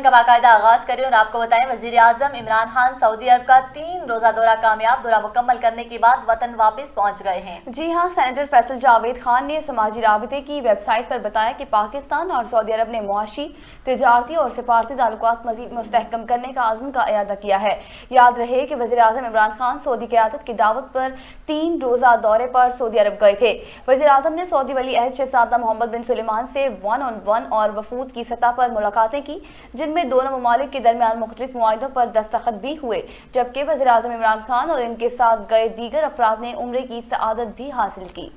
का बाकायदा आगाज करें और आपको बताएं, वजीर आजम इमरान खान सऊदी अरब का 3 रोजा दौरा कामयाब, दौरा मुकम्मल करने के बाद वतन वापस पहुंच गए हैं। जी हां, सेनेटर फैसल जावेद खान ने समाजी राबिते की वेबसाइट पर बताया कि पाकिस्तान और सऊदी अरब ने मुआशी, तिजारती और सिफारती ताल्लुकात मजीद मुस्तहकम करने का आज़म का इरादा किया है। याद रहे कि वजीर आजम इमरान खान सऊदी क़यादत की दावत पर 3 रोजा दौरे पर सऊदी अरब गए थे। वजीर आजम ने सऊदी वली अहद शहजादा मोहम्मद बिन सुलेमान से 1-on-1 और वफूद की सतह पर मुलाकातें की, जिनमें दोनों ममालिक के दरमियान मुख्तलिफ मुआहिदों पर दस्तखत भी हुए, जबकि वज़ीर आज़म इमरान खान और इनके साथ गए दीगर अफराद ने उम्रे की सआदत भी हासिल की।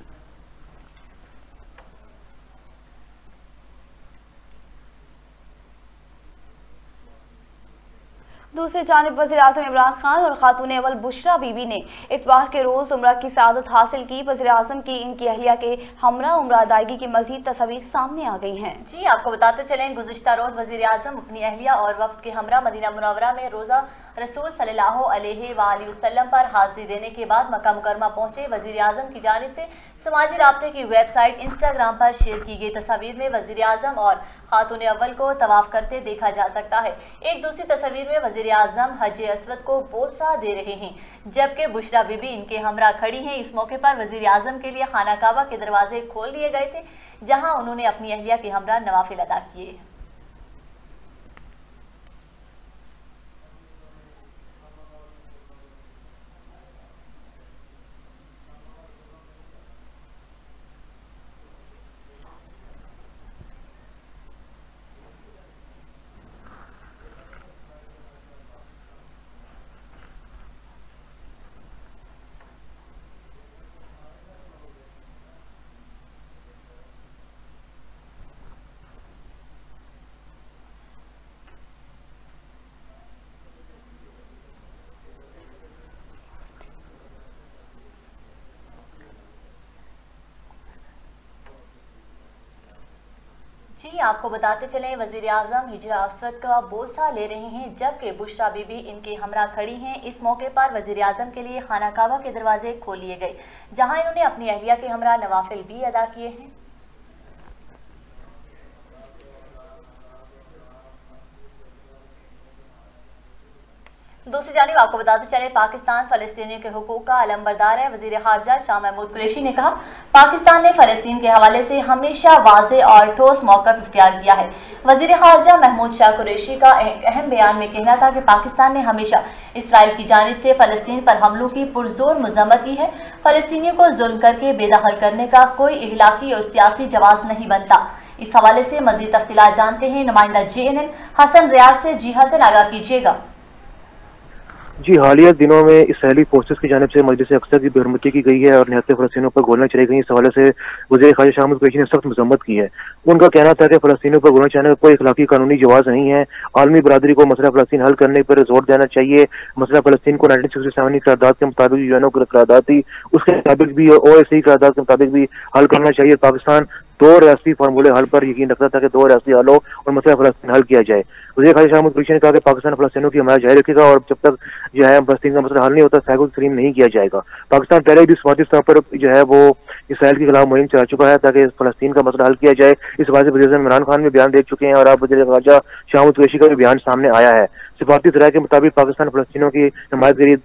दूसरी जानिब वज़ीर आज़म इमरान खान और खातून अव्वल बुशरा बीबी ने इतवार के रोज उम्रा की सआदत हासिल की। वज़ीर आज़म की इनकी अहलिया के हमरा उम्रा अदायगी की मजीद तस्वीर सामने आ गई हैं। जी, आपको बताते चलें, गुज़िश्ता रोज वज़ीर आज़म अपनी अहलिया और वफ्द के हमरा मदीना मुनव्वरा में रोजा रसूल सल्लल्लाहु अलैहि वसल्लम पर हाजिरी देने के बाद मक्का मुकरमा पहुंचे। वज़ीर आज़म की जानिब से समाजी राब्ते की वेबसाइट इंस्टाग्राम पर शेयर की गई तस्वीर में वज़ीर आज़म और खातून अव्वल को तवाफ करते देखा जा सकता है। एक दूसरी तस्वीर में वज़ीर आज़म हज अस्वद को बोसा दे रहे हैं, जबकि बुशरा बीबी इनके हमरा खड़ी हैं। इस मौके पर वज़ीर आज़म के लिए खाना काबा के दरवाजे खोल दिए गए थे, जहां उन्होंने अपनी अहलिया के हमरा नवाफिल अदा किए। जी, आपको बताते चलें, वज़ीर आज़म हिजरा अस्वद का बोसा ले रहे हैं, जबकि बुशरा बीबी इनके हमरा खड़ी हैं। इस मौके पर वज़ीर आज़म के लिए खाना काबा के दरवाजे खोल लिए गए, जहां इन्होंने अपनी अहलिया के हमरा नवाफिल भी अदा किए हैं। दूसरी जानिब आपको बताते चले, पाकिस्तान फ़लस्तीनियों के हुकूक का अलमबरदार है। वज़ीर ख़ारजा शाह महमूद कुरैशी ने कहा, पाकिस्तान ने फ़लस्तीन के हवाले से हमेशा वाज़ेह और ठोस मौक़िफ़ इख्तियार किया है। वज़ीर ख़ारजा महमूद शाह कुरैशी का एक अहम बयान में कहना था कि पाकिस्तान ने हमेशा इसराइल की जानिब से फ़लस्तीन पर हमलों की पुरजोर मज़म्मत की है। फ़लस्तीनियों को जुल्म करके बेदखल करने का कोई इख़लाक़ी और सियासी जवाज़ नहीं बनता। इस हवाले से मज़ीद तफ़सीलात जानते हैं नुमाइंदा JNN हसन रियाज से। जी हसन, आगाह कीजिएगा। जी, हालिया दिनों में इसराइली फोर्सेस की जानिब से मजलिस अक्सा की बेहरमती की गई है और निहत्ते फ़लस्तीनियों पर गोलियां चलाई गई। इस हवाले से वज़ीर ख़ारजा शाह महमूद कुरैशी ने सख्त मज़म्मत की है। उनका कहना था कि फ़लस्तीनियों पर गोलियां चलाने का कोई इख़लाक़ी कानूनी जवाज़ नहीं है। आलमी बरादरी को मसला फ़लस्तीन हल करने पर जोर देना चाहिए। मसला फ़लस्तीन को 1967 करारदाद के मुताबिक, यूएनओ की करारदाद थी, उसके मुताबिक भी, OAC करारदाद के मुताबिक भी हल करना चाहिए। पाकिस्तान 2 रियासती फार्मूले हल पर यकीन रखता था कि 2 रियासती हल हो और मसला फ़लस्तीन हल किया जाए। वज़ीर ख़ारजा शाह महमूद कुरैशी ने कहा कि पाकिस्तान फ़लस्तीनियों की हमायत जारी रखेगा और जब तक जो है फ़लस्तीन का मसला हल नहीं होता सैकुलर तस्लीम नहीं किया जाएगा। पाकिस्तान पहले भी समाजी स्तर पर जो है वो इसराइल के खिलाफ मुहिम चला चुका है ताकि फ़लस्तीन का मसला हल किया जाए। इस बात से वज़ीर आज़म इमरान खान भी बयान दे चुके हैं और अब वज़ीर ख़ारजा शाह महमूद कुरैशी का भी बयान सामने आया है। सिफारती ज़राए के मुताबिक पाकिस्तान फ़लस्तीनियों की हिमायत के लिए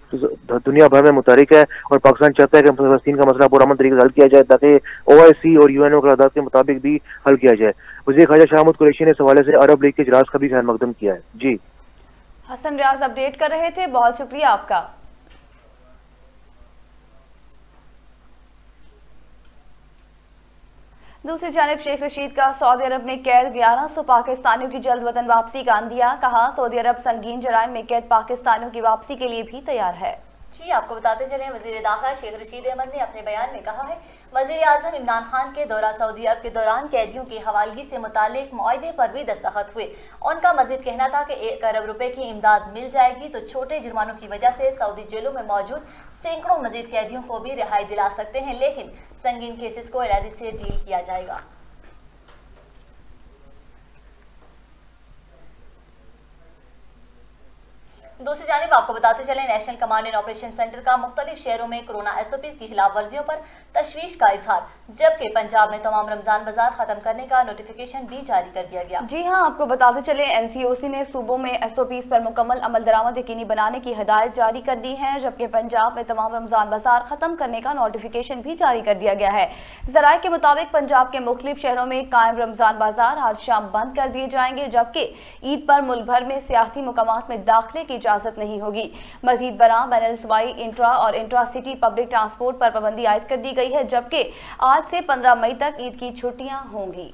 दुनिया भर में मुतहरिक है और पाकिस्तान चाहता है कि फ़लस्तीन का मसला पुरअमन तरीके से हल किया जाए ताकि OIC और यूएनओ करारदाद के मुताबिक भी हल किया जाए। वज़ीर ख़ारजा शाह महमूद कुरैशी ने इस हवाले से अरब लीग के इजलास का भी खैर मकदम किया है। जी, हसन रियाज अपडेट कर रहे थे, बहुत शुक्रिया आपका। दूसरी जानिब शेख रशीद का सऊदी अरब में कैद 1100 पाकिस्तानियों की जल्द वतन वापसी का अंदिया। कहा, सऊदी अरब संगीन जराइम में कैद पाकिस्तानियों की वापसी के लिए भी तैयार है। जी, आपको बताते चलें, वज़ीर दाखिला शेख रशीद अहमद ने अपने बयान में कहा है, वज़ीर आज़म इमरान खान के दौरा सऊदी अरब के दौरान कैदियों की हवालगी से मुतालिक मुआहदे पर भी दस्तखत हुए। उनका मजीद कहना था कि 1 अरब रुपए की इमदाद मिल जाएगी तो छोटे जुर्मानों की वजह से सऊदी जेलों में मौजूद सैकड़ों मजीद कैदियों को भी रिहाई दिला सकते हैं, लेकिन संगीन केसेस को एलआईडी से डील किया जाएगा। दूसरी जानिब आपको बताते चलें, national command and operation centre का मुख्तलिफ शहरों में कोरोना SOPs की खिलाफ वर्जियों पर तशवीश का इजहार, जबकि पंजाब में तमाम रमजान बाजार खत्म करने का नोटिफिकेशन भी जारी कर दिया गया। जी हां, आपको बताते चले NCOC ने सूबों में SOPs पर मुकम्मल अमल दरामद यकीनी बनाने की हिदायत जारी कर दी है, जबकि पंजाब में तमाम रमजान बाजार खत्म करने का नोटिफिकेशन भी जारी कर दिया गया है। जराये के मुताबिक पंजाब के मुख्तलिफ शहरों में कायम रमजान बाजार आज शाम बंद कर दिए जाएंगे, जबकि ईद पर मुल्क भर में सियासी मुकामात में दाखिले की इजाजत नहीं होगी। मजीद बरां बैनुल सूबाई इंट्रा और इंट्रा सिटी पब्लिक ट्रांसपोर्ट पर पाबंदी आयद कर दी गई है, जबकि आज से 15 मई तक ईद की छुट्टियां होंगी।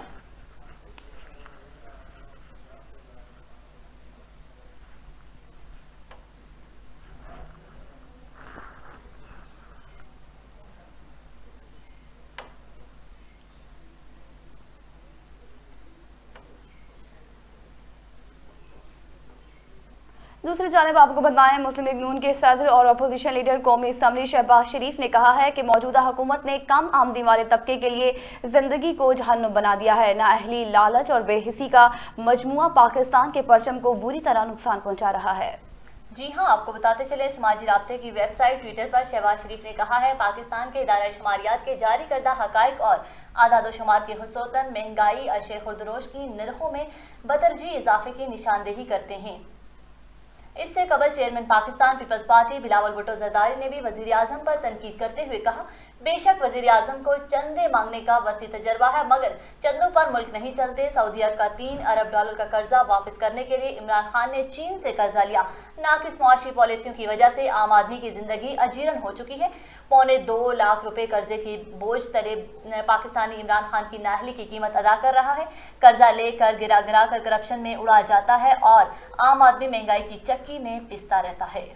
दूसरी जानिब आपको बताएं, मुस्लिम लीग नून के सदर और अपोजिशन लीडर कौमी असम्बली शहबाज शरीफ ने कहा है कि मौजूदा हुकूमत ने कम आमदनी वाले तबके के लिए जिंदगी को जहन्नुम बना दिया है। नाअहली, लालच और बेहिसी का मजमुआ पाकिस्तान के परचम को बुरी तरह नुकसान पहुंचा रहा है। जी हां, आपको बताते चले, समाजी राब्ते की वेबसाइट ट्विटर पर शहबाज शरीफ ने कहा है, पाकिस्तान के इदारा शुमारियात के जारी करदा हकाइक और आदादोशुमार के हुसूसन महंगाई अशे खुर्दरोश की निरखों में बतरजीह इजाफे की निशानदेही करते हैं। इससे कबल चेयरमैन पाकिस्तान पीपल्स पार्टी बिलावल भुट्टो जरदारी ने भी वजीर आजम पर तनकीद करते हुए कहा, बेशक वजीर आजम को चंदे मांगने का वसी तजर्बा है, मगर चंदों पर मुल्क नहीं चलते। सऊदी अरब का $3 अरब का कर्जा वापस करने के लिए इमरान खान ने चीन से कर्जा लिया। नाकिस मुआशी पॉलिसियों की वजह से आम आदमी की जिंदगी अजीरन हो चुकी है। $2.25 लाख कर्जे की बोझ तले पाकिस्तानी इमरान खान की नाअहली की कीमत अदा कर रहा है। कर्जा लेकर गिरा गिरा कर करप्शन में उड़ा जाता है और आम आदमी महंगाई की चक्की में पिसता रहता है।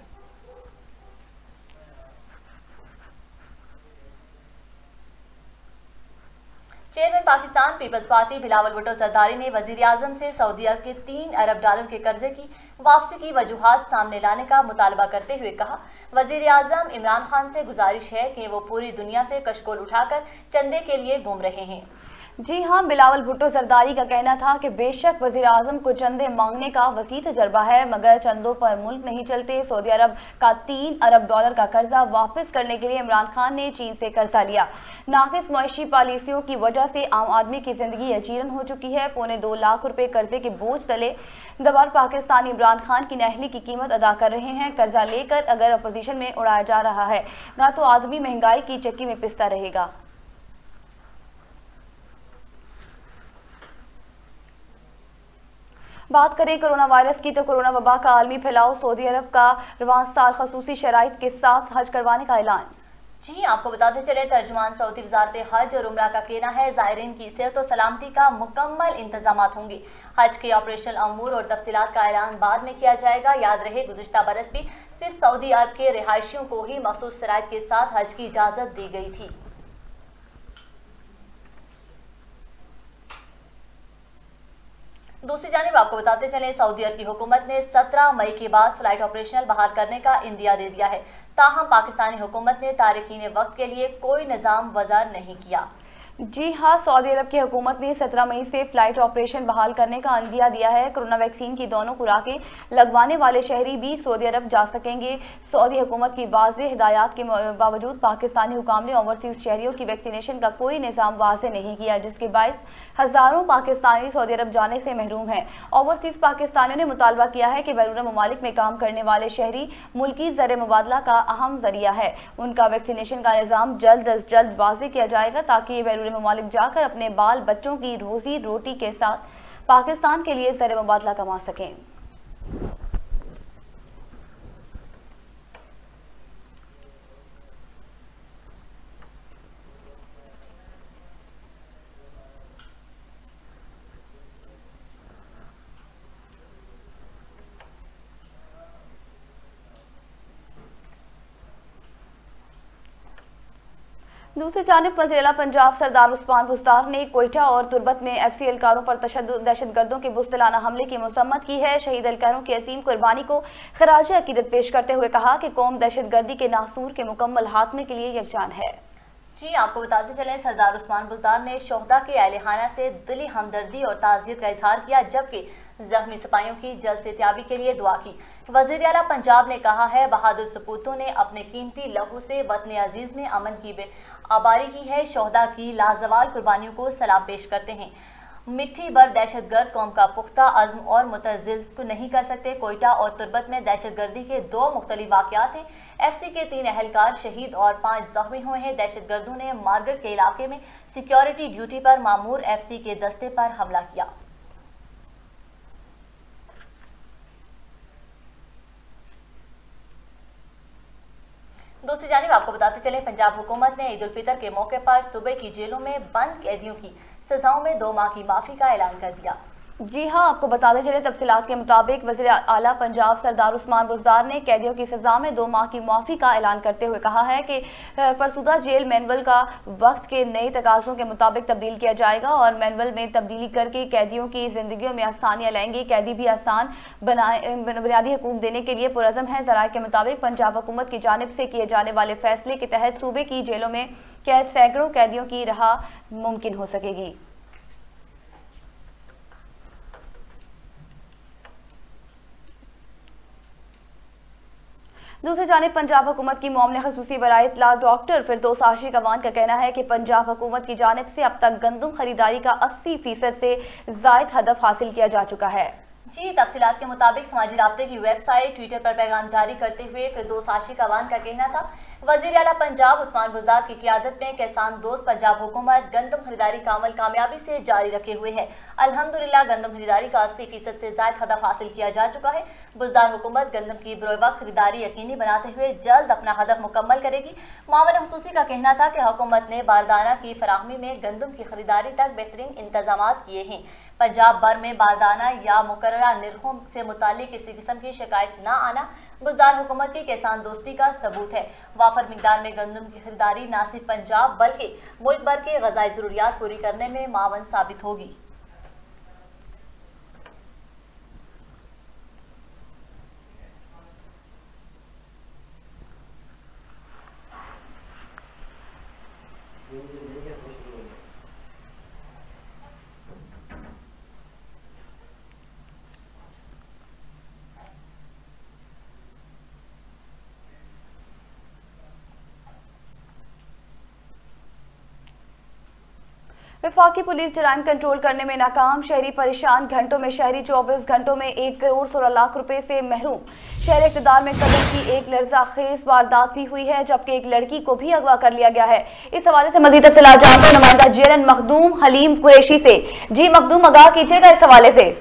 चेयरमैन पाकिस्तान पीपल्स पार्टी बिलावल भुट्टो जरदारी ने वजीर आजम से सऊदी अरब के $3 अरब के कर्जे की वापसी की वजूहात सामने लाने का मुतालबा करते हुए कहा, वजीर आजम इमरान खान से गुजारिश है कि वो पूरी दुनिया से कशकोल उठाकर चंदे के लिए घूम रहे हैं। जी हां, बिलावल भुट्टो जरदारी का कहना था कि बेशक वजीर आजम को चंदे मांगने का वसी तजर्बा है, मगर चंदों पर मुल्क नहीं चलते। सऊदी अरब का $3 अरब का कर्जा वापस करने के लिए इमरान खान ने चीन से कर्जा लिया। नाकिस मुआशी पॉलिसियों की वजह से आम आदमी की जिंदगी अजीरन हो चुकी है। $2.25 लाख कर्जे के बोझ तले दबार पाकिस्तानी इमरान खान की नाअहली की कीमत अदा कर रहे हैं। कर्जा लेकर अगर अपोजिशन में उड़ाया जा रहा है, ना तो आदमी महंगाई की चक्की में पिसता रहेगा। बात करें कोरोना वायरस की, तो कोरोना वबा का आलमी फैलाव, सऊदी अरब का रवां साल खसूसी शराइत के साथ हज करवाने का ऐलान। जी, आपको बताते चले, तर्जुमान सऊदी वजारत हज और उम्रा का कहना है, ज़ायरीन की सेहत और सलामती का मुकम्मल इंतजाम होंगे। हज के ऑपरेशनल अमूर और तफसीलात का ऐलान बाद में किया जाएगा। याद रहे, गुज़िश्ता बरस भी सिर्फ सऊदी अरब के रिहायशियों को ही मखसूस शराइत के साथ हज की इजाज़त दी गई थी। दूसरी जानिब आपको बताते चले, सऊदी अरब की हुकूमत ने 17 मई के बाद फ्लाइट ऑपरेशनल बहाल करने का इंदिया दे दिया है। ताहम पाकिस्तानी हुकूमत ने तारिकीन वक्त के लिए कोई निज़ाम वज़ा नहीं किया। जी हाँ, सऊदी अरब की हुकूमत ने 17 मई से फ्लाइट ऑपरेशन बहाल करने का इंदिया दिया है। कोरोना वैक्सीन की दोनों खुराकें लगवाने वाले शहरी भी सऊदी अरब जा सकेंगे। सऊदी हुकूमत की वाज़ेह हिदायत के बावजूद पाकिस्तानी हुकाम ने ओवरसीज शहरियों की वैक्सीनेशन का कोई निज़ाम वाज़ेह नहीं किया, जिसके बायस हज़ारों पाकिस्तानी सऊदी अरब जाने से महरूम हैं। ओवरसीज पाकिस्तानियों ने मुतालबा किया है कि बैरून ममालिक में काम करने वाले शहरी मुल्की ज़र मुबादला का अहम जरिया है। उनका वैक्सीनेशन का निज़ाम जल्द अज जल्द वाज़ेह किया जाएगा, ताकि ये बैरून ममालिक जाकर अपने बाल बच्चों की रोजी रोटी के साथ पाकिस्तान के लिए ज़र मुबादला कमा सकें। दूसरी जानिब वज़ीर-ए-आला पंजाब सरदार उस्मान बुज़दार ने कोयटा और तुर्बत में FC एहलकारों पर तशद्दुद दहशतगर्दों के बुज़दिलाना हमले की मज़म्मत की है। शहीद एहलकारों की असीम कुर्बानी को खराज अकीदत पेश करते हुए कहा कि कौम दहशतगर्दी के नासूर के मुकम्मल खात्मे के लिए यकजान है। जी, आपको बताते चले, सरदार उस्मान बुज़दार ने शोहदा के अहले-खाना से दिली हमदर्दी और ताज़ियत का इजहार किया, जबकि जख्मी सिपाहियों की जल्द सेहतियाबी के लिए दुआ की। वज़ीर-ए-आला पंजाब ने कहा है, बहादुर सपूतों ने अपने कीमती लहू से वतन अजीज में आबारी की है, शोहदा की लाजवाल कुर्बानियों को सलाम पेश करते हैं। मिट्टी भर दहशतगर्द कौम का पुख्ता अज़्म और मुतज़िल नहीं कर सकते। कोयटा और तुर्बत में दहशतगर्दी के 2 मुख्तलिफ वाक़यात हैं। FC के 3 एहलकार शहीद और 5 जख्मी हुए हैं। दहशतगर्दों ने मार्गेट के इलाके में सिक्योरिटी ड्यूटी पर मामूर FC के दस्ते पर हमला किया। दूसरी जानिब आपको बताते चले, पंजाब हुकूमत ने ईद उल फितर के मौके पर सूबे की जेलों में बंद कैदियों की सजाओं में 2 माह की माफी का ऐलान कर दिया। जी हाँ, आपको बताते चले तफसीलात के मुताबिक वज़ीर आला पंजाब सरदार उस्मान बुज़दार ने कैदियों की सजा में 2 माह की माफ़ी का ऐलान करते हुए कहा है कि फरसुदा जेल मैनुअल का वक्त के नए तकाज़ों के मुताबिक तब्दील किया जाएगा और मैनुअल में तब्दीली करके कैदियों की जिंदगियों में आसानियाँ लाएंगे। कैदी भी आसान बुनियादी हकूक देने के लिए पुरज़म है। ज़राए के मुताबिक पंजाब हुकूमत की जानिब से किए जाने वाले फैसले के तहत सूबे की जेलों में कैद सैकड़ों कैदियों की रहा मुमकिन हो सकेगी। दूसरी जानिब पंजाब हुकूमत की मामले खसूसी बराए इत्तला डॉक्टर फिरदौस आशिक अवान का कहना है कि पंजाब हुकूमत की जानिब से अब तक गंदम खरीदारी का 80% से ज़ायद हदफ हासिल किया जा चुका है। जी, तफसीलात के मुताबिक समाजी राब्ते की वेबसाइट ट्विटर पर पैगाम जारी करते हुए फिरदौस आशिक अवान का कहना था, वज़ीर आला पंजाब उस्मान बुज़दार की क़ियादत में किसान दोस्त पंजाब हुकूमत गंदम खरीदारी का अमल कामयाबी से जारी रखे हुए है। अल्हम्दुलिल्लाह गंदम खरीदारी का 80% से ज़ायद हदफ हासिल किया जा चुका है। बुज़दार हुकूमत गंदम की बरोए वक्त खरीदारी यकीनी बनाते हुए जल्द अपना हदफ मुकम्मल करेगी। मामला खसूसी का कहना था कि हुकूमत ने बारदाना की फराहमी में गंदम की खरीदारी तक बेहतरीन इंतजाम किए हैं। पंजाब भर में बारदाना या मुकर्ररा निर्खों से मुताल्लिक किसी किस्म की शिकायत न आना बुज़दार हुकूमत की किसान दोस्ती का सबूत है। वाफर मिकदार में गंदम की खरीदारी न सिर्फ पंजाब बल्कि मुल्क भर के ग़ज़ाई ज़रूरियात पूरी करने में मावन साबित होगी। वफाकी पुलिस जराइम कंट्रोल करने में नाकाम, शहरी परेशान, घंटों में शहरी 24 घंटों में 1 करोड़ 16 लाख रुपए से महरूम। शहर इक़्तिदार में कत्ल की एक लर्ज़ाखेज़ वारदात भी हुई है, जबकि एक लड़की को भी अगवा कर लिया गया है। इस हवाले से मज़ीद तफ़सीलात जानते हैं नुमाइंदा जेएलएन मखदूम हलीम कुरैशी से। जी मखदूम, आगाह कीजिएगा इस हवाले से।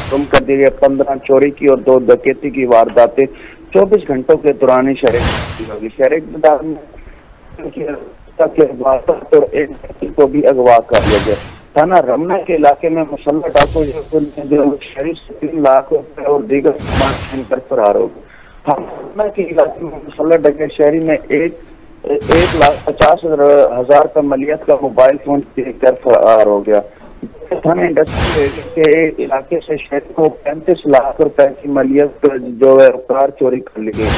गुम कर दी गई 15 चोरी की और 2 डकैती की वारदातें 24 घंटों के दौरान ही शहर इक़्तिदार में और एक व्यक्ति को भी अगवा कर लिया गया। थाना रमना के इलाके में मुसल्लह डाकू शहरी से 3 लाख रुपए और दीगर सामान छीन कर फरार हो गए। रमना के इलाके में मुसल्लह डकैत शहरी ने 1,50,000 का मलियत का मोबाइल फोन कर फरार हो गया। थाना इंडस्ट्री के इलाके से शहर को 35 लाख रुपए की मलियत जो है कार चोरी कर ली गई।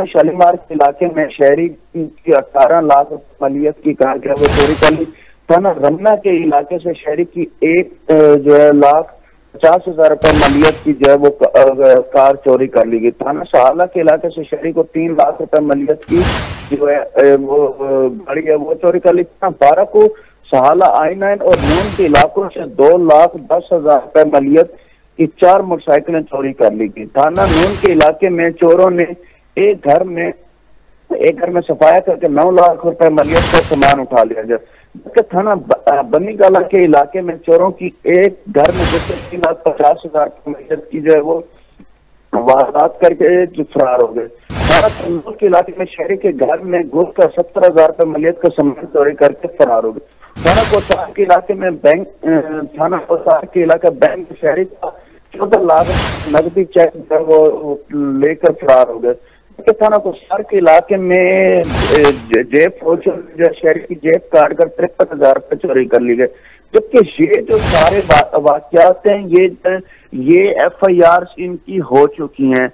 शालीमार के इलाके में शहरी की 18 लाख मलियत की कार जो है वो चोरी कर ली। थाना रमना के इलाके से शहरी की 1,50,000 रुपए मलियत की जो है वो कार चोरी कर ली गई। थाना सहाला के इलाके से शहरी को 3 लाख रुपए मलियत की जो है वो गाड़ी है वो चोरी कर ली। 12 को सहाला I9 और नून के इलाकों से 2,10,000 रुपए मलियत की 4 मोटरसाइकिलें चोरी कर ली गई। थाना नून के इलाके में चोरों ने एक घर में सफाया करके 9 लाख रुपए मलियत का सामान उठा लिया गया। जबकि थाना बनी गाला के इलाके में चोरों की एक घर में 3,50,000 रुपए मलियत की जो है वो वारदात करके फरार हो गए। थाना तंदूर के इलाके में शहरी के घर में घुस कर 17,000 रुपए मलियत का सामान चोरी करके फरार हो गए। थाना कोतवाल के इलाके में बैंक शहरी का 14 लाख नकदी चेक वो लेकर फरार हो गए। थाना कोतवाल के इलाके में जेब शहरी की जेब काट कर 53,000 रुपए चोरी कर ली गए। जबकि ये जो सारे वाकयात हैं ये FIR इनकी हो चुकी हैं।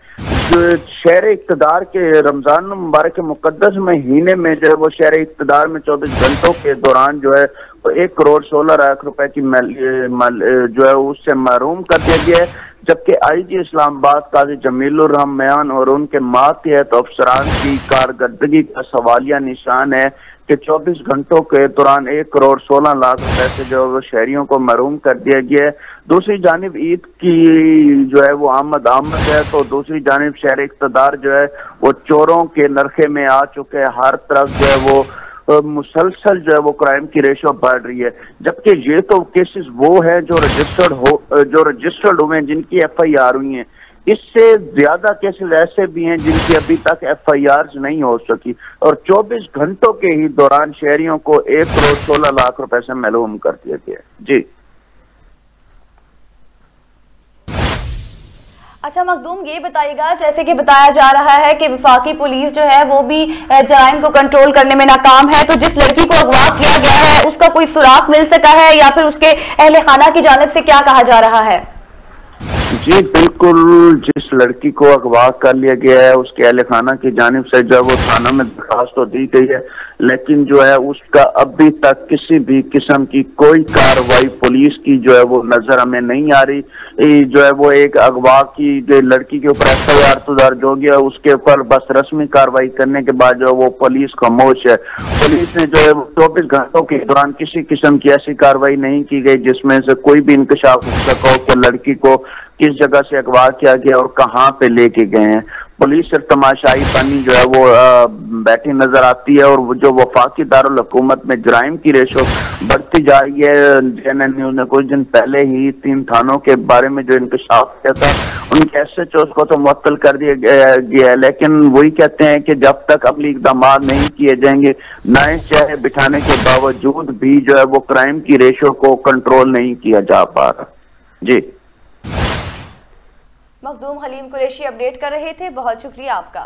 जो शहर इक़्तिदार के रमजान मुबारक के मुकद्दस महीने में जो है वो शहर इक़्तिदार में 24 घंटों के दौरान जो है 1,16,00,000 रुपए की जो है उससे महरूम कर दिया गया है। जबकि IG इस्लामाबाद काजी जमीलुर रहमान और उनके मातहत अफसरान की कारकर्दगी का सवालिया निशान है कि 24 घंटों के दौरान 1,16,00,000 रुपए से जो है शहरियों को महरूम कर दिया गया है। दूसरी जानिब ईद की जो है वो आमद है, तो दूसरी जानिब शहर इक़्तिदार जो है वो चोरों के नरखे में आ चुके हैं। हर तरफ जो है वो मुसलसल जो है वो क्राइम की रेशो बढ़ रही है। जबकि ये तो केसेस वो है जो रजिस्टर्ड हुए हैं, जिनकी FIR हुई हैं। इससे ज्यादा केसेस ऐसे भी हैं जिनकी अभी तक FIR नहीं हो सकी, और 24 घंटों के ही दौरान शहरियों को 1,16,00,000 रुपए से महरूम कर दिया गया। जी अच्छा मखदूम, ये बताइएगा, जैसे कि बताया जा रहा है कि वफाकी पुलिस जो है वो भी जराइम को कंट्रोल करने में नाकाम है, तो जिस लड़की को अगवा किया गया है उसका कोई सुराग मिल सका है या फिर उसके अहले खाना की जानिब से क्या कहा जा रहा है? जी बिल्कुल, जिस लड़की को अगवा कर लिया गया है उसके अहले खाना की जानिब से जो वो थाना में दरखास्त तो दी गई है, लेकिन जो है उसका अभी तक किसी भी किस्म की कोई कार्रवाई पुलिस की जो है वो नजर हमें नहीं आ रही। जो है वो एक अगवा की जो लड़की के ऊपर FIR तो दर्ज हो गया, उसके ऊपर बस रस्मी कार्रवाई करने के बाद जो वो पुलिस खामोश है। पुलिस ने जो है 24 घंटों के दौरान किसी किस्म की ऐसी कार्रवाई नहीं की गई जिसमें से कोई भी इंकशाफ हो सका हो कि लड़की को किस जगह से अगवा किया गया और कहाँ पे लेके गए हैं। पुलिस सिर्फ तमाशाई पानी जो है वो बैठी नजर आती है, और जो वफाकी दारुल हुकूमत में जराइम की रेशो बढ़ती जा रही है। JNN न्यूज ने कुछ दिन पहले ही 3 थानों के बारे में जो इंकशाफ किया था, उनके SHOs को तो मुअत्तल कर दिया गया है, लेकिन वही कहते हैं कि जब तक अमली इक़दाम नहीं किए जाएंगे, नए चेहरे बिठाने के बावजूद भी जो है वो क्राइम की रेशो को कंट्रोल नहीं किया जा पा रहा। जी मखदूम हलीम कुरैशी अपडेट कर रहे थे, बहुत शुक्रिया आपका।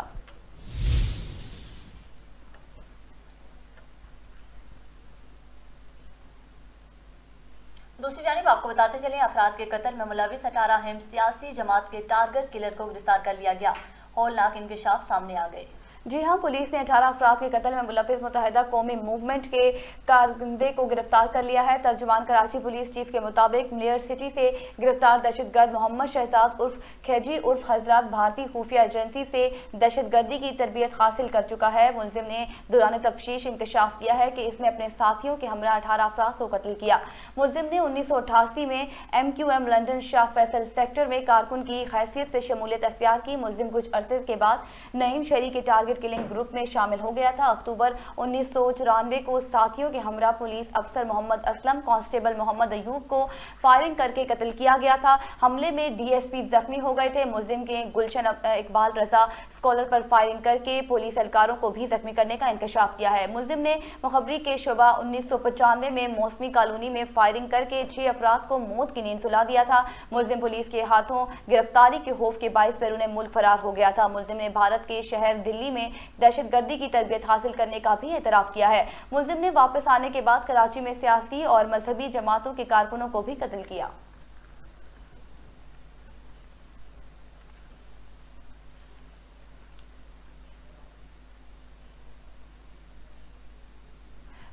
दूसरी जानिब आपको बताते चले, अफराद के कत्ल में मुलविस 18 अहम सियासी जमात के टारगेट किलर को गिरफ्तार कर लिया गया। हौलनाक इंकशाफ सामने आ गए। जी हाँ, पुलिस ने 18 अफराद के कत्ल में मुलविस मुत्तहिदा कौमी मूवमेंट के कारकुन को गिरफ्तार कर लिया है। तर्जुमान कराची पुलिस चीफ के मुताबिक मेयर सिटी से गिरफ्तार दहशतगर्द मोहम्मद शहजाद उर्फ खैजी उर्फ हजरत भारतीय खुफिया एजेंसी से दहशतगर्दी की तरबियत हासिल कर चुका है। मुलजिम ने दौरान तफ्तीश इंकशाफ किया है कि इसने अपने साथियों के हमरा 18 अफराद को कत्ल किया। मुलजिम ने 1988 में MQM London Shah Faisal sector में कारकुन की हैसियत से शमूलियत अख्तियार की। मुलजिम कुछ अरसे के बाद नईम शहरी के टारगेट किलिंग ग्रुप में शामिल हो गया था। अक्टूबर 1994 को साथियों के हमरा पुलिस अफसर मोहम्मद असलम, कांस्टेबल मोहम्मद अयूब को फायरिंग करके कत्ल किया गया था। हमले में DSP जख्मी हो गए थे। मुलजिम के गुलशन इकबाल रजा स्कॉलर पर फायरिंग करके पुलिस एहलकारों को भी जख्मी करने का इंकशाफ किया है। मुलजिम ने मुखबरी के शुबा 1995 में मौसमी कॉलोनी में फायरिंग करके 6 अफराद को मौत की नींद सुला दिया था। मुलजिम पुलिस के हाथों गिरफ्तारी के खौफ के बाइस बैरून मुल्क फरार हो गया था। मुलजिम ने भारत के शहर दिल्ली में दहशतगर्दी की तरबियत हासिल करने का भी एतराफ किया है। मुलजिम ने वापस आने के बाद कराची में सियासी और मजहबी जमातों के कारकुनों को भी कत्ल किया।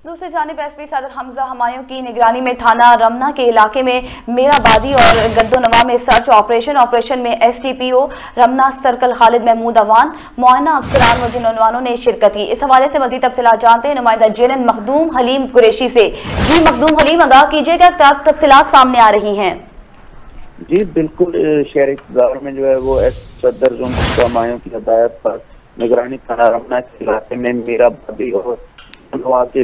दूसरी जानिब SP सदर हमजा हमायूं की निगरानी में थाना रमना के इलाके में मेराबादी और गद्दोनवा में सर्च ऑपरेशन में STPO रमना सर्कल खालिद महमूद अवान, मुआयना अफसरान व जिनवानों ने शिरकत की। इस हवाले से मज़ीद तफसीलात जानते हैं नुमाइंदा JNN मखदूम हलीम कुरैशी से। जी मखदूम हलीम, आगाह कीजिएगा, क्या तफसीलात सामने आ रही हैं? जी बिल्कुल, शहर इक़्तिदार में जो है वो सदर हमायूं की हदायत पर निगरानी थाना रमना के इलाके में मेराबादी और के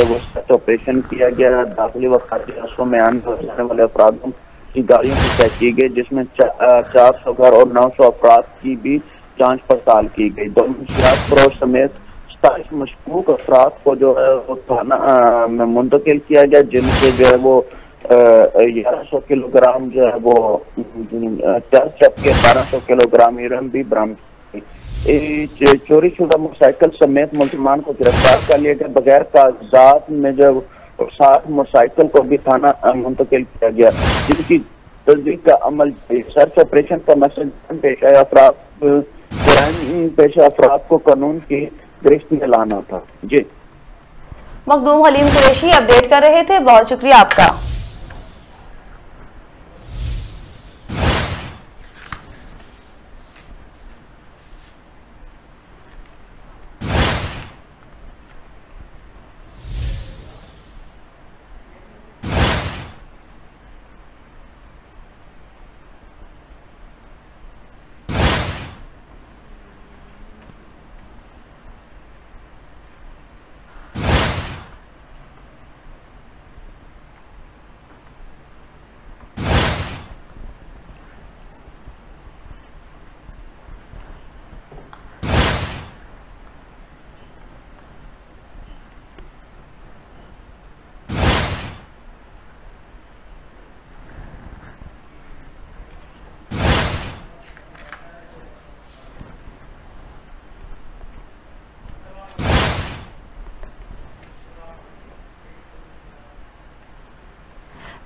वो ऑपरेशन किया गया। दाखिली व खारिजी रास्तों में आने वाले अफरादों की गाड़ियों की चेक की गई, जिसमें 400 घर और 900 अफराद की भी जांच पड़ताल की गई। दोनों फरोश समेत 27 मशकूक अफराद को जो है वो थाना में मुंतकिल किया गया, जिनसे जो है वो 1100 किलोग्राम जो है वो जबकि 1200 किलोग्राम हीरोइन भी बरामद की। चोरी शुदा मोटरसाइकिल समेत मुलजमान को गिरफ्तार कर लिया गया। बगैर कागजात में जो 60 मोटरसाइकिल को भी थाना मुंतकिल किया गया, जिनकी तस्दीक का अमल सर्च ऑपरेशन का मकसद पेश आया। अफराद जराइम पेशा अफराद को कानून की गिरफ्त में लाना था। जी, मखदूम हलीम कुरैशी अपडेट कर रहे थे, बहुत शुक्रिया आपका।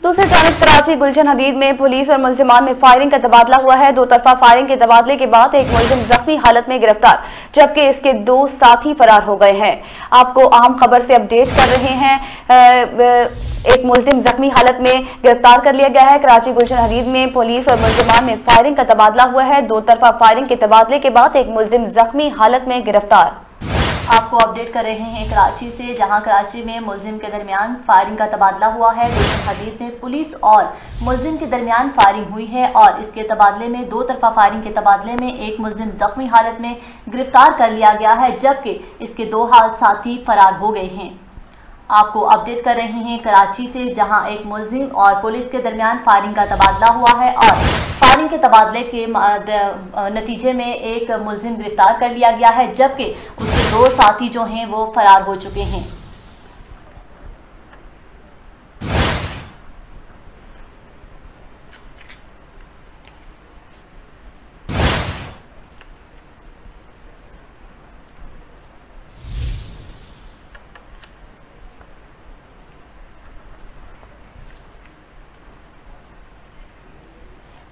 दूसरी जानिब कराची गुलशन हदीद में पुलिस और मुल्जिमान में फायरिंग का तबादला हुआ है। दो तरफा फायरिंग के तबादले के बाद एक मुल्जिम जख्मी हालत में गिरफ्तार, जबकि इसके 2 साथी फरार हो गए हैं। आपको अहम खबर से अपडेट कर रहे हैं। एक मुल्जिम जख्मी हालत में गिरफ्तार कर लिया गया है। कराची गुलशन हदीद में पुलिस और मुल्जिमान में फायरिंग का तबादला हुआ है। दो तरफा फायरिंग के तबादले के बाद एक मुल्जिम जख्मी हालत में गिरफ्तार। आपको अपडेट कर रहे हैं कराची से, जहां कराची में मुल्जिम के दरमियान फायरिंग का तबादला हुआ है। गुलशन हदीद में पुलिस और मुल्जिम के दरमियान फायरिंग हुई है और इसके तबादले में 2 तरफा फायरिंग के तबादले में एक मुल्जिम जख्मी हालत में गिरफ्तार कर लिया गया है, जबकि इसके 2 साथी फरार हो गए हैं। आपको अपडेट कर रहे हैं कराची से, जहां एक मुल्जिम और पुलिस के दरमियान फायरिंग का तबादला हुआ है और फायरिंग के तबादले के नतीजे में एक मुल्जिम गिरफ्तार कर लिया गया है, जबकि उसके 2 साथी जो हैं वो फरार हो चुके हैं।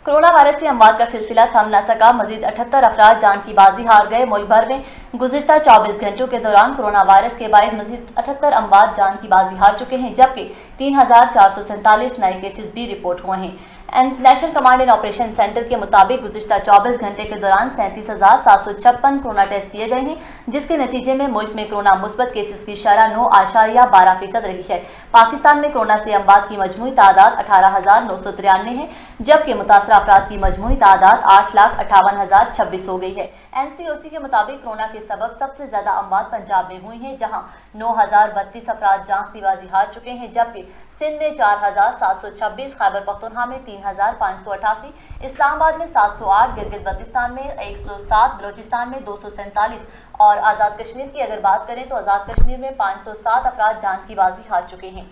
कोरोना वायरस से अमवात का सिलसिला थम न सका। मजीद 78 अफराद जान की बाजी हार गए। मुल्क भर में गुज़िश्ता 24 घंटों के दौरान कोरोना वायरस के बायस मजीद 78 अमवात जान की बाजी हार चुके हैं, जबकि 3447 नए केसेस भी रिपोर्ट हुए हैं। National command and operation centre के मुताबिक गुज़िश्ता 24 घंटे के दौरान 37,756 कोरोना टेस्ट किए गए हैं, जिसके नतीजे में मुल्क में कोरोना मुस्बत केसेस की शरह 9.12% रही है। पाकिस्तान में कोरोना से अमवात की मजमूई तादाद 18,993 है, जबकि मुतासरा अफराद की मजमूई तादाद 8,58,026 हो गई है। NCOC के मुताबिक कोरोना के सबब सबसे ज्यादा अमवात पंजाब में हुई हैं, जहां 9,032 अफराद जान की बाजी हार चुके हैं, जबकि सिंध में 4,726, खैबर पख्तूनख्वा में 3,588, इस्लामाबाद में 708, गिलगित बल्तिस्तान में 107, बलोचिस्तान में 247 और आज़ाद कश्मीर की अगर बात करें तो आज़ाद कश्मीर में 507 अफराद जान की बाजी हार चुके हैं।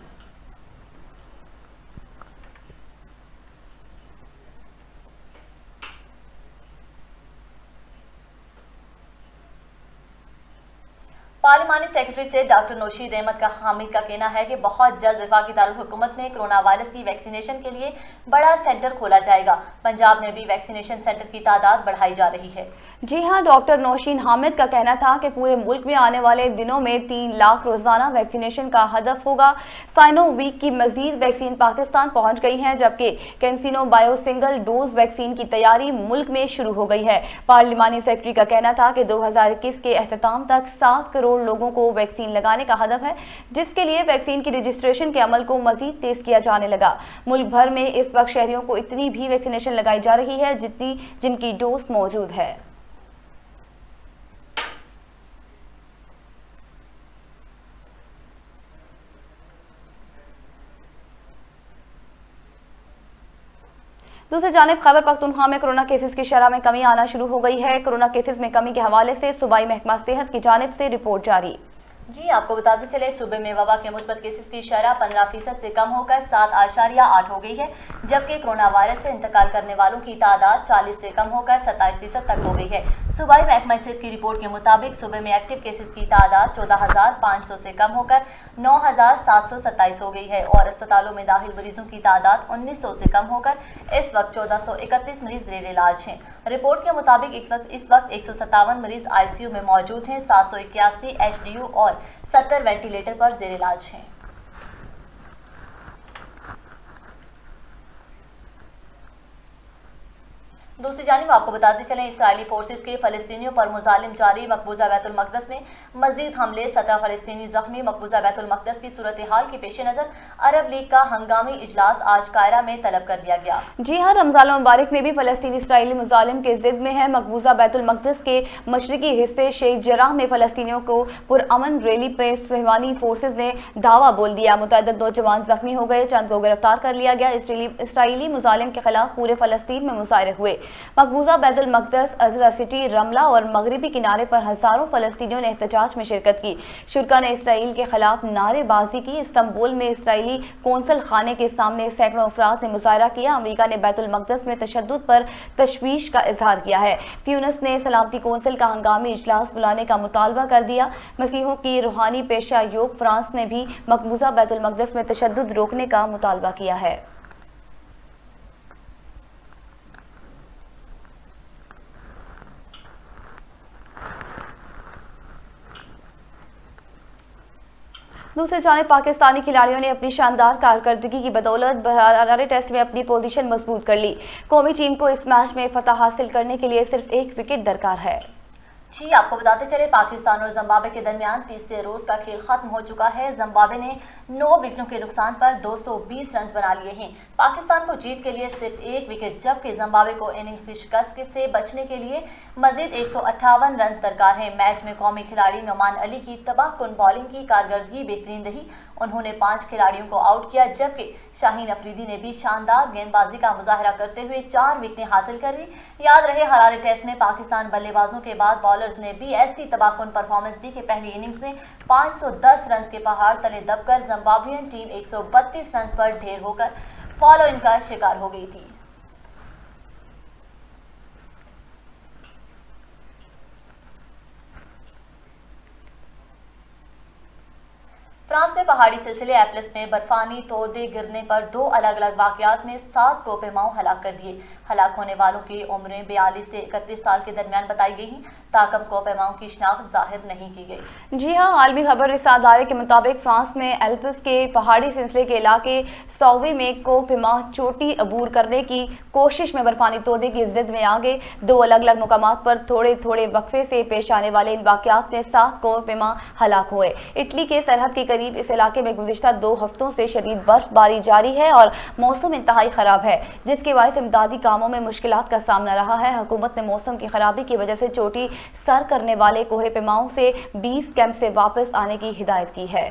पार्लिमानी सेक्रेटरी से डॉक्टर नौशीद अहमद हामिद का कहना है कि बहुत जल्द वफाकी दारुल हुकूमत में कोरोना वायरस की वैक्सीनेशन के लिए बड़ा सेंटर खोला जाएगा। पंजाब में भी वैक्सीनेशन सेंटर की तादाद बढ़ाई जा रही है। जी हां, डॉक्टर नौशीद हामिद का कहना था कि पूरे मुल्क में आने वाले दिनों में 3 लाख रोजाना वैक्सीनेशन का हदफ होगा। साइनो वीक की मजीद वैक्सीन पाकिस्तान पहुंच गई है, जबकि CanSino bio single dose vaccine की तैयारी मुल्क में शुरू हो गई है। पार्लिमानी सेक्रेटरी का कहना था कि 2021 के अख्ताम तक 7 करोड़ लोगों को वैक्सीन लगाने का हदफ है, जिसके लिए वैक्सीन की रजिस्ट्रेशन के अमल को मजीद तेज किया जाने लगा। मुल्क भर में इस वक्त शहरियों को इतनी भी वैक्सीनेशन लगाई जा रही है जिनकी डोज मौजूद है। दूसरी जानिब खैबर पख्तूनख्वा में कोरोना केसेस की शरह में कमी आना शुरू हो गई है। कोरोना केसेस में कमी के हवाले से सूबाई महकमा सेहत की जानिब से रिपोर्ट जारी। जी, आपको बताते चले सूबे में वबा के मुस्बत केसेस की शरह 15% से कम होकर 7.8 हो गई है, जबकि कोरोना वायरस से इंतकाल करने वालों की तादाद 40 से कम होकर 27% तक हो गई है। सूबाई महकमा सेहत की रिपोर्ट के मुताबिक सूबे में एक्टिव केसेस की तादाद 14,500 से कम होकर 9,727 हो गई है और अस्पतालों में दाखिल मरीजों की तादाद 1900 से कम होकर इस वक्त 1431 मरीज जेर इलाज हैं। रिपोर्ट के मुताबिक इस वक्त 157 मरीज ICU में मौजूद हैं, 781 HDU और 70 वेंटिलेटर पर जेर इलाज हैं। दूसरी जानिब आपको बताते चलें, इसराइली फोर्सेस के फलस्तीनियों पर मुजालिम जारी मकबूजा बैतुल मक़दस में मजीद हमले, 17 फलस्तीनी जख्मी। मकबूजा बैतुल मक़दस की सूरत हाल के पेश नज़र अरब लीग का हंगामी इजलास आज कायरा में तलब कर दिया गया। जी हाँ, रमजान मुबारक में भी फलस्तीनी इसराइली मुजालिम के जिद में है। मकबूजा बैतुल मक़दस के मशरकी हिस्से शेख जराह में फलस्तीनियों को पुरअमन रैली पे सहवानी फोर्सेज ने धावा बोल दिया। मुतअद्दिद नौजवान जख्मी हो गए, चंद को गिरफ्तार कर लिया गया। इसराइली मुजालिम के खिलाफ पूरे फलस्तीन में मुजाहरे हुए। मकबूजा बैतुल मक़दस, अज़रा सिटी, रमला और मगरबी किनारे पर हजारों फलस्तीनियों ने एहतजाज में शिरकत की। शुरा ने इसराइल के खिलाफ नारेबाजी की। इस्तांबुल में इसराइली कौंसल खाने के सामने सैकड़ों अफराद ने मुजाहरा किया। अमरीका ने बैतुल मक़दस में तशद्दुद पर तशवीश का इजहार किया है। ट्यूनिस ने सलामती कौंसिल का हंगामी इजलास बुलाने का मुतालबा कर दिया। मसीहों की रूहानी पेशा योग फ्रांस ने भी मकबूजा बैतुल मक़दस में तशद्दुद रोकने का मुतालबा किया है। दूसरी जानिब पाकिस्तानी खिलाड़ियों ने अपनी शानदार कारकर्दगी की बदौलत हरारे टेस्ट में अपनी पोजीशन मजबूत कर ली। कौमी टीम को इस मैच में फतह हासिल करने के लिए सिर्फ एक विकेट दरकार है। जी आपको बताते चले, पाकिस्तान और जिम्बाब्वे के दरमियान तीसरे रोज का खेल खत्म हो चुका है। जिम्बाब्वे ने 9 विकेटों के नुकसान पर 220 रन बना लिए हैं। पाकिस्तान को जीत के लिए सिर्फ एक विकेट, जबकि जिम्बाब्वे को इनिंग्स की शिकस्त से बचने के लिए मजीद 158 रन दरकार हैं। मैच में कौमी खिलाड़ी नोमान अली की तबाहकुन बॉलिंग की कारकर्दगी बेहतरीन रही। उन्होंने 5 खिलाड़ियों को आउट किया, जबकि शाहीन अफरीदी ने भी शानदार गेंदबाजी का मुजाहरा करते हुए 4 विकेटें हासिल कर ली। याद रहे, हरारे टेस्ट में पाकिस्तान बल्लेबाजों के बाद बॉलर्स ने भी ऐसी तबाहकुन परफॉर्मेंस दी कि पहली इनिंग्स में 510 रन के पहाड़ तले दबकर जिम्बाब्वियन टीम 132 रन पर ढेर होकर फॉलो इन का शिकार हो गई थी। फ्रांस में पहाड़ी सिलसिले एटलस में बर्फानी तोदे गिरने पर 2 अलग अलग वाकयात में 7 कोपेमाओं हलाक कर दिए। हलाक होने वालों की उम्रें 42 से 31 साल के दरमियान बताई गई हैं। ताकम कोपेमाओं की शनाख्त जाहिर नहीं की गई। जी हाँ, आलमी खबर रिसादारे के मुताबिक फ्रांस में एल्प्स के पहाड़ी सिलसिले के इलाके सौवे में कोपेमा चोटी अबूर करने की कोशिश में बर्फानी तोदे की जिद में आ गए। 2 अलग अलग मुकामात पर थोड़े थोड़े वक्फे से पेश आने वाले इन वाकयात में 7 कोपेमा हलाक हुए। इटली के सरहद के करीब इस इलाके में गुज़िश्ता 2 हफ्तों से शदीद बर्फबारी जारी है और मौसम इंतहाई खराब है, जिसके बायस इमदादी कामों में मुश्किलात का सामना रहा है। हुकूमत ने मौसम की खराबी की वजह से चोटी सर करने वाले कोहे पेमाओं से 20 कैंप से वापस आने की हिदायत की है।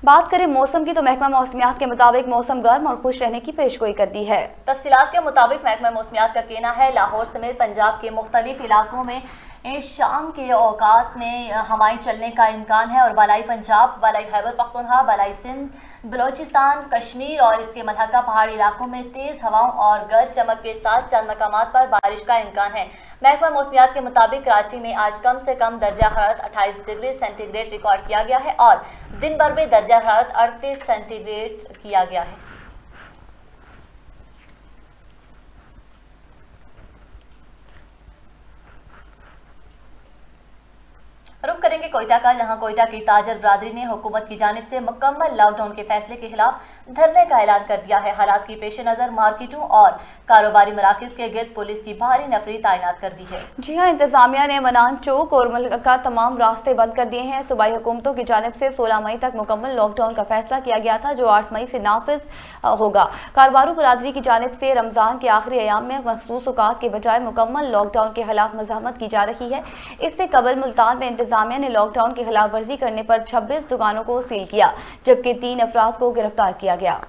बात करें मौसम की तो महकमा मौसमियात के मुताबिक मौसम गर्म और खुश रहने की पेशगोई कर दी है। तफसीलात के मुताबिक महकमा मौसमियात का कहना है, लाहौर समेत पंजाब के मुख्तलिफ इलाकों में शाम के औकात में हवाएं चलने का इम्कान है और बालाई पंजाब, बालाई खैबर पख्तूनख्वा, बालाई सिंध, बलोचिस्तान, कश्मीर और इसके मलहका पहाड़ी इलाकों में तेज हवाओं और गरज चमक के साथ चंद मकामात पर बारिश का इम्कान है। महकमा मौसमियात के मुताबिक कराची में आज कम से कम दर्जा हरारत 28 डिग्री सेंटीग्रेड रिकॉर्ड किया गया है और दिन भर में दर्जा हरारत 38 सेंटीग्रेड किया गया है। रुख करेंगे कोयटा का, जहां कोयटा की ताजर बरादरी ने हुकूमत की जानिब से मुकम्मल लॉकडाउन के फैसले के खिलाफ धरने का ऐलान कर दिया है। हालात की पेश नजर मार्केटों और कारोबारी मराकज के गिर्द पुलिस की भारी नफरी तैनात कर दी है। जी हाँ, इंतजामिया ने मनान चौक और मुल्क का तमाम रास्ते बंद कर दिए हैं। सूबाई हुकूमतों की जानिब से 16 मई तक मुकम्मल लॉकडाउन का फैसला किया गया था, जो 8 मई से नाफिज होगा। कारोबारी बरादरी की जानिब से रमजान के आखिरी अयाम में मखसूस औकात के बजाय मुकम्मल लॉकडाउन के खिलाफ मज़ाहमत की जा रही है। इससे कबल मुल्तान में इंतजामिया ने लॉकडाउन की खिलाफ वर्जी करने पर 26 दुकानों को सील किया, जबकि 3 अफराद को गिरफ्तार किया गया।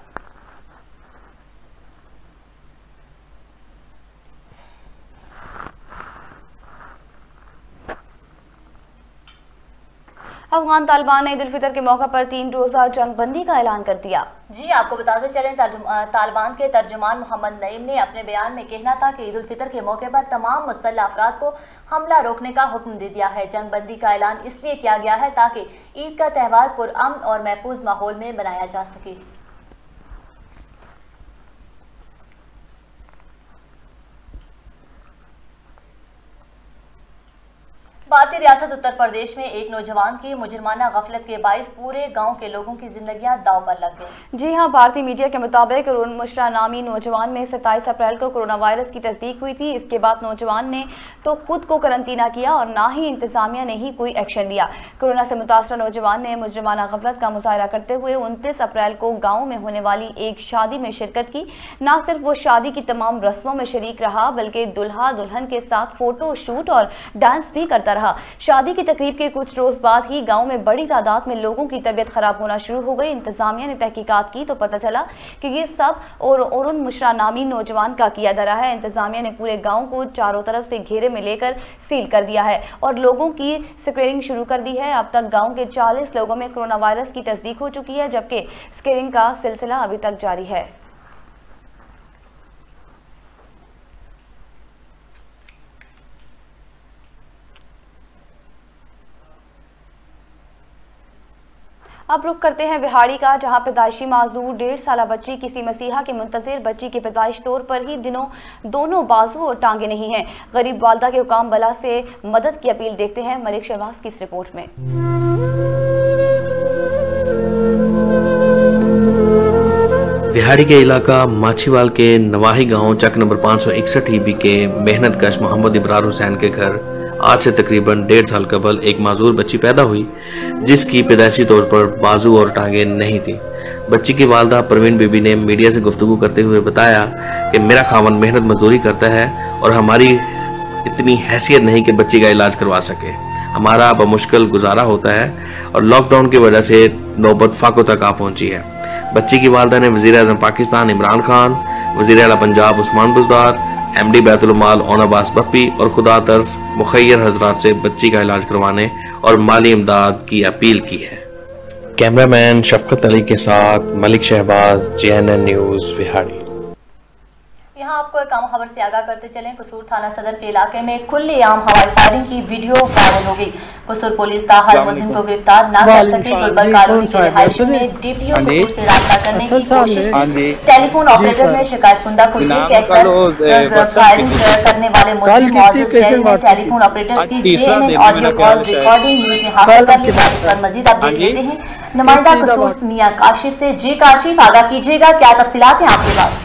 अफगान तालिबान ने ईद उल फितर के मौके पर 3 रोजा जंगबंदी का ऐलान कर दिया। जी, आपको बताते चलें तालिबान के तर्जुमान मोहम्मद नईम ने अपने बयान में कहना था कि ईद उल फितर के मौके पर तमाम मुसल्लह अफराद को हमला रोकने का हुक्म दे दिया है। जंगबंदी का ऐलान इसलिए किया गया है ताकि ईद का त्यौहार पुरअमन और महफूज माहौल में मनाया जा सके। भारतीय रियासत उत्तर प्रदेश में एक नौजवान की मुजरमाना गफलत के बाइस पूरे गांव के लोगों की जिंदगियां दांव पर लग गई। जी हां, भारतीय मीडिया के मुताबिक अरुण मिश्रा नामी नौजवान में 27 अप्रैल को कोरोना वायरस की तस्दीक हुई थी। इसके बाद नौजवान ने तो खुद को करंटीना किया और ना ही इंतजामिया ने ही कोई एक्शन लिया। कोरोना से मुतासरा नौजवान ने मुजरमाना गफलत का मुजाहरा करते हुए 29 अप्रैल को गाँव में होने वाली एक शादी में शिरकत की। न सिर्फ वो शादी की तमाम रस्मों में शरीक रहा बल्कि दुल्हा दुल्हन के साथ फोटो शूट और डांस भी करता रहा। शादी की तकरीब के कुछ रोज बाद ही गांव में बड़ी तादाद में लोगों की तबीयत खराब होना शुरू हो गई। इंतजामिया ने तहकीकात की तो पता चला कि ये सब और अरुण मिश्रा नामी नौजवान का किया धरा है। इंतजामिया ने पूरे गांव को चारों तरफ से घेरे में लेकर सील कर दिया है और लोगों की स्क्रीनिंग शुरू कर दी है। अब तक गाँव के 40 लोगों में कोरोना वायरस की तस्दीक हो चुकी है, जबकि स्क्रीनिंग का सिलसिला अभी तक जारी है। अब रुख करते हैं विहाड़ी का, जहां पैदाइशी माजूर 1.5 साल बच्ची किसी मसीहा के मुंतजिर बच्ची की पैदाइश तौर पर ही दोनों बाजू और टांगे नहीं हैं। गरीब वालदा के हुकाम बला से मदद की अपील देखते हैं मलिक शहबाज की इस रिपोर्ट में। विहाड़ी के इलाका माछीवाल के नवाही गांव चक नंबर 561 ईबी के मेहनत कश मोहम्मद इब्रार हुसैन के घर आज से तकरीबन 1.5 साल कबल एक माजूर बच्ची पैदा हुई, जिसकी पैदाइशी तौर पर बाजू और टांगे नहीं थी। बच्ची की वालदा परवीन बीबी ने मीडिया से गुफ्तगू करते हुए बताया कि मेरा खावन मेहनत मजदूरी करता है और हमारी इतनी हैसियत नहीं कि बच्ची का इलाज करवा सके। हमारा बमुश्किल गुजारा होता है और लॉकडाउन की वजह से नौबत फाकों तक आ पहुंची है। बच्ची की वालदा ने वजीर आज़म पाकिस्तान इमरान खान, वजीर आला पंजाब उस्मान बुज़दार, MD बैतुल माल ओन अब्बास बप्पी और खुदा तर्स मुखैर हजरात से बच्ची का इलाज करवाने और माली इमदाद की अपील की है। कैमरामैन शफकत अली के साथ मलिक शहबाज, JNN न्यूज़ विहाड़ी। यहाँ आपको एक आम खबर से आगाह करते चलें। कसूर थाना सदर के इलाके में खुलेआम हवाई फायरिंग की वीडियो वायरल हो गई। कसूर पुलिस ताहल मुलजिम को गिरफ्तार न कर सकी। गुलबर कॉलोनी के रिहायशी में DPO कसूर से राब्ता करने की कोशिश। टेलीफोन ऑपरेटर ने शिकायत कुंदा खुद फायरिंग करने वाले मुलजिम मौजूद शहरी ने टेलीफोन ऑपरेटर की JNN audio call recording news ने हासिल कर ली। इस पर मजीद अपडेट देते हैं नुमाइंदा कसूर मियां काशिफ से। जी काशिफ, आगाह कीजिएगा, क्या तफसीलात हैं आपके पास?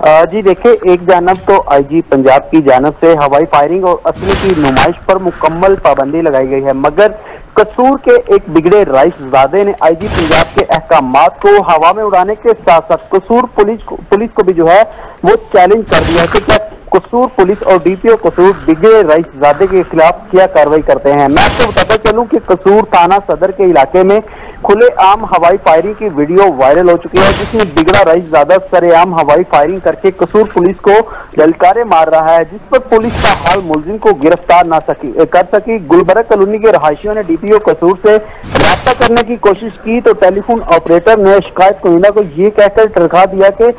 जी देखिए, एक जानब तो IG पंजाब की जानब से हवाई फायरिंग और असले की नुमाइश पर मुकम्मल पाबंदी लगाई गई है, मगर कसूर के एक बिगड़े रईसजादे ने IG पंजाब के अहकामात को हवा में उड़ाने के साथ साथ कसूर पुलिस को भी जो है वो चैलेंज कर दिया है कि क्या कसूर पुलिस और DPO कसूर बिगड़े रईसजादे के खिलाफ क्या कार्रवाई करते हैं। मैं आपको बताता चलूं कि कसूर थाना सदर के इलाके में खुलेआम हवाई फायरिंग की वीडियो वायरल हो चुकी है, जिसमें बिगड़ा रईसजादा सरेआम हवाई फायरिंग करके कसूर पुलिस को ललकारे मार रहा है, जिस पर पुलिस का हाल मुलजिम को गिरफ्तार ना कर सकी। गुलबर्ग कॉलोनी के रहायशियों ने DPO कसूर से राब्ता करने की कोशिश की तो टेलीफोन ऑपरेटर ने शिकायत कुंदा को ये कहकर टरका दिया कि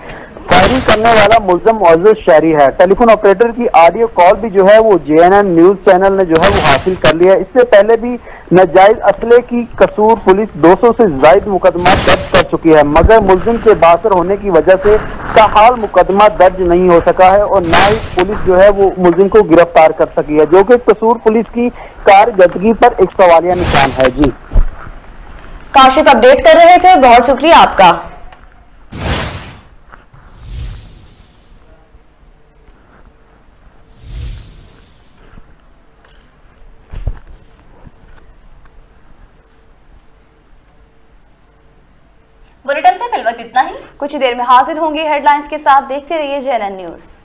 फायरिंग करने वाला मुलजम मौजूद शहरी है। टेलीफोन ऑपरेटर की ऑडियो कॉल भी जो है वो JNN न्यूज चैनल ने जो है वो हासिल कर लिया है। इससे पहले भी नाजायज असले की कसूर पुलिस 200 से ज्यादा मुकदमा दर्ज कर चुकी है, मगर मुलजिम के बासर होने की वजह से ताहाल मुकदमा दर्ज नहीं हो सका है और ना ही पुलिस जो है वो मुलजिम को गिरफ्तार कर सकी है, जो कि कसूर पुलिस की कारकर्दगी पर एक सवालिया निशान है। जी काशिफ अपडेट कर रहे थे, बहुत शुक्रिया आपका। बुलेटिन से फिलहाल इतना ही। कुछ ही देर में हाजिर होंगे हेडलाइंस के साथ। देखते रहिए JNN न्यूज़।